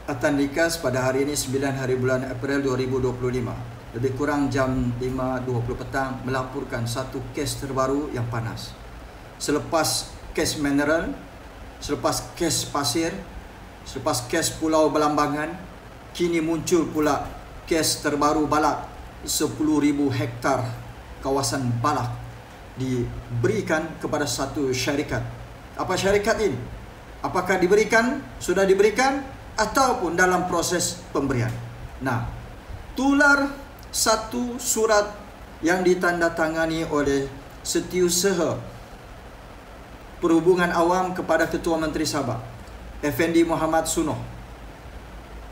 Atan Likas pada hari ini 9 hari bulan April 2025, lebih kurang jam 5.20 petang, melaporkan satu kes terbaru yang panas. Selepas kes mineral, selepas kes pasir, selepas kes Pulau Belambangan, kini muncul pula kes terbaru balak. 10,000 hektar kawasan balak diberikan kepada satu syarikat. Apa syarikat ini? Apakah diberikan? Sudah diberikan? Ataupun dalam proses pemberian. Nah, tular satu surat yang ditandatangani oleh Setiausaha Perhubungan Awam kepada Ketua Menteri Sabah, Effendi Muhammad Sunoh,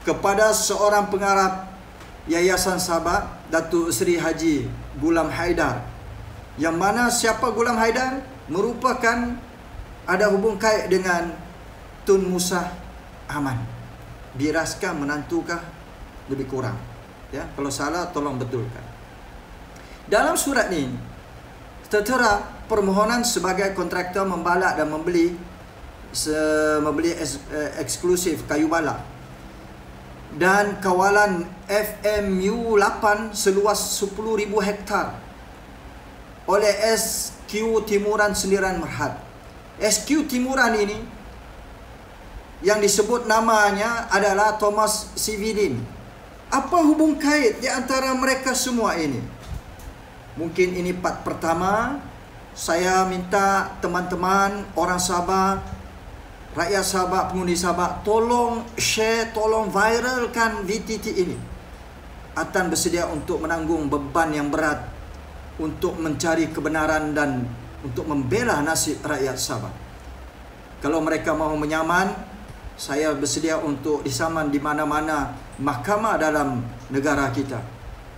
kepada seorang pengarah Yayasan Sabah, Datuk Seri Haji Gulam Haidar, yang mana siapa Gulam Haidar? Merupakan ada hubung kait dengan Tun Musa Aman. Diraskah menantukah? Lebih kurang. Ya, kalau salah tolong betulkan. Dalam surat ini tertera permohonan sebagai kontraktor membalak dan membeli eksklusif kayu balak dan kawalan FMU 8 seluas 10,000 hektar oleh SQ Timuran Sendiran Merhad. SQ Timuran ini yang disebut namanya adalah Thomas Sivilin. Apa hubung kait di antara mereka semua ini? Mungkin ini part pertama. Saya minta teman-teman orang Sabah, rakyat Sabah, pengundi Sabah, tolong share, tolong viralkan VTT ini. Atan bersedia untuk menanggung beban yang berat untuk mencari kebenaran dan untuk membela nasib rakyat Sabah. Kalau mereka mahu menyaman, saya bersedia untuk disaman di mana-mana mahkamah dalam negara kita,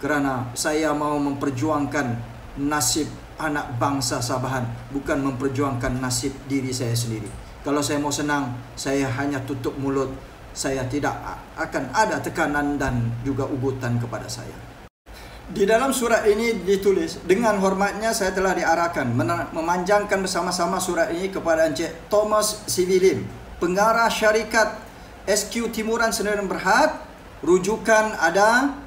kerana saya mahu memperjuangkan nasib anak bangsa Sabahan, bukan memperjuangkan nasib diri saya sendiri. Kalau saya mau senang, saya hanya tutup mulut. Saya tidak akan ada tekanan dan juga ugutan kepada saya. Di dalam surat ini ditulis, dengan hormatnya saya telah diarahkan memanjangkan bersama-sama surat ini kepada Encik Thomas Sivilin, pengarah syarikat SQ Timuran Sendiran Berhad. Rujukan ada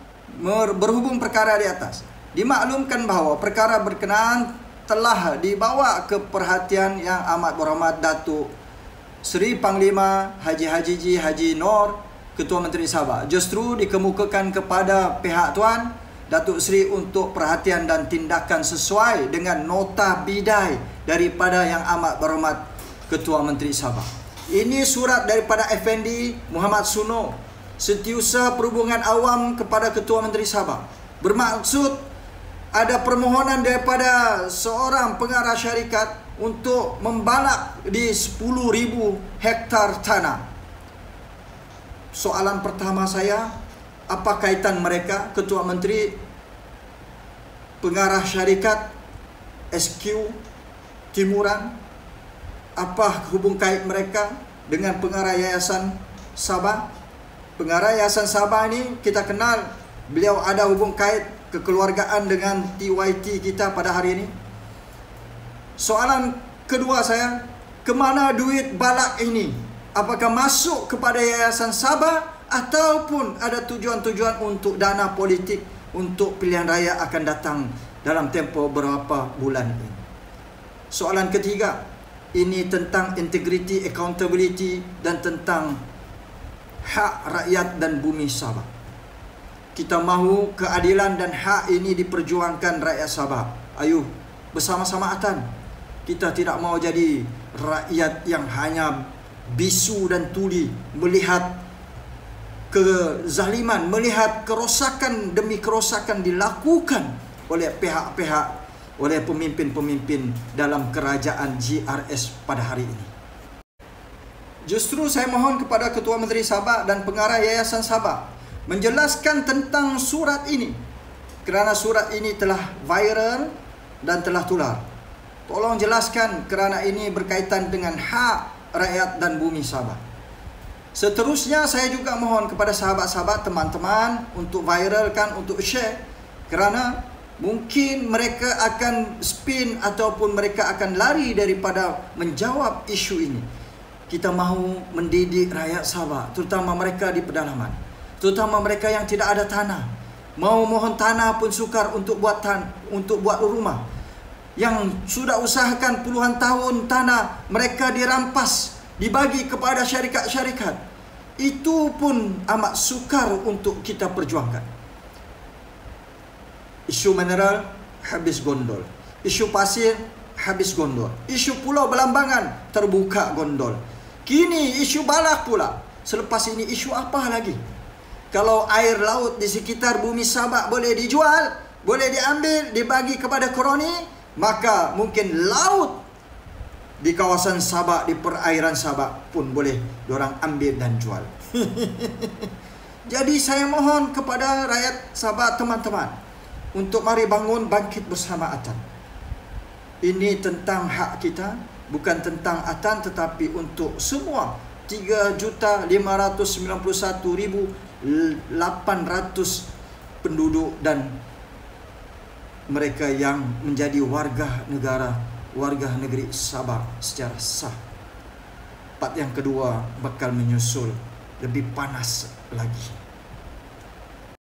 berhubung perkara di atas. Dimaklumkan bahawa perkara berkenaan telah dibawa ke perhatian Yang Amat Berhormat Datuk Seri Panglima Haji Nor, Ketua Menteri Sabah. Justru dikemukakan kepada pihak Tuan Datuk Seri untuk perhatian dan tindakan sesuai dengan nota bidai daripada Yang Amat Berhormat Ketua Menteri Sabah. Ini surat daripada Effendi Muhammad Sunoh, Setiausaha Perhubungan Awam kepada Ketua Menteri Sabah. Bermaksud ada permohonan daripada seorang pengarah syarikat untuk membalak di 10,000 hektar tanah. Soalan pertama saya, apa kaitan mereka, Ketua Menteri, pengarah syarikat SQ Timuran? Apa hubung kait mereka dengan pengarah Yayasan Sabah? Pengarah Yayasan Sabah ini kita kenal, beliau ada hubung kait kekeluargaan dengan TYT kita pada hari ini. Soalan kedua saya, kemana duit balak ini? Apakah masuk kepada Yayasan Sabah ataupun ada tujuan-tujuan untuk dana politik untuk pilihan raya akan datang dalam tempoh berapa bulan ini? Soalan ketiga, ini tentang integrity, accountability dan tentang hak rakyat dan bumi Sabah. Kita mahu keadilan dan hak ini diperjuangkan rakyat Sabah. Ayuh, bersama-sama Atan. Kita tidak mahu jadi rakyat yang hanya bisu dan tuli, melihat kezaliman, melihat kerosakan demi kerosakan dilakukan oleh pihak-pihak, oleh pemimpin-pemimpin dalam kerajaan GRS pada hari ini. Justru saya mohon kepada Ketua Menteri Sabah dan pengarah Yayasan Sabah menjelaskan tentang surat ini, kerana surat ini telah viral dan telah tular. Tolong jelaskan, kerana ini berkaitan dengan hak rakyat dan bumi Sabah. Seterusnya saya juga mohon kepada sahabat-sahabat, teman-teman untuk viralkan, untuk share, kerana mungkin mereka akan spin ataupun mereka akan lari daripada menjawab isu ini. kita mahu mendidik rakyat Sabah, terutama mereka di pedalaman, terutama mereka yang tidak ada tanah. Mau mohon tanah pun sukar untuk buat rumah. Yang sudah usahakan puluhan tahun tanah mereka dirampas, dibagi kepada syarikat-syarikat. Itu pun amat sukar untuk kita perjuangkan. Isu mineral habis gondol. Isu pasir habis gondol. Isu pulau Belambangan terbuka gondol. Kini isu balak pula. Selepas ini isu apa lagi? Kalau air laut di sekitar bumi Sabak boleh dijual, boleh diambil, dibagi kepada koloni, maka mungkin laut di kawasan Sabak, di perairan Sabak pun boleh diorang ambil dan jual. Jadi saya mohon kepada rakyat Sabak, teman-teman, untuk mari bangun, bangkit bersama Atan. Ini tentang hak kita, bukan tentang Atan, tetapi untuk semua 3.591.800 penduduk dan mereka yang menjadi warga negeri Sabah secara sah. Part yang kedua bakal menyusul lebih panas lagi.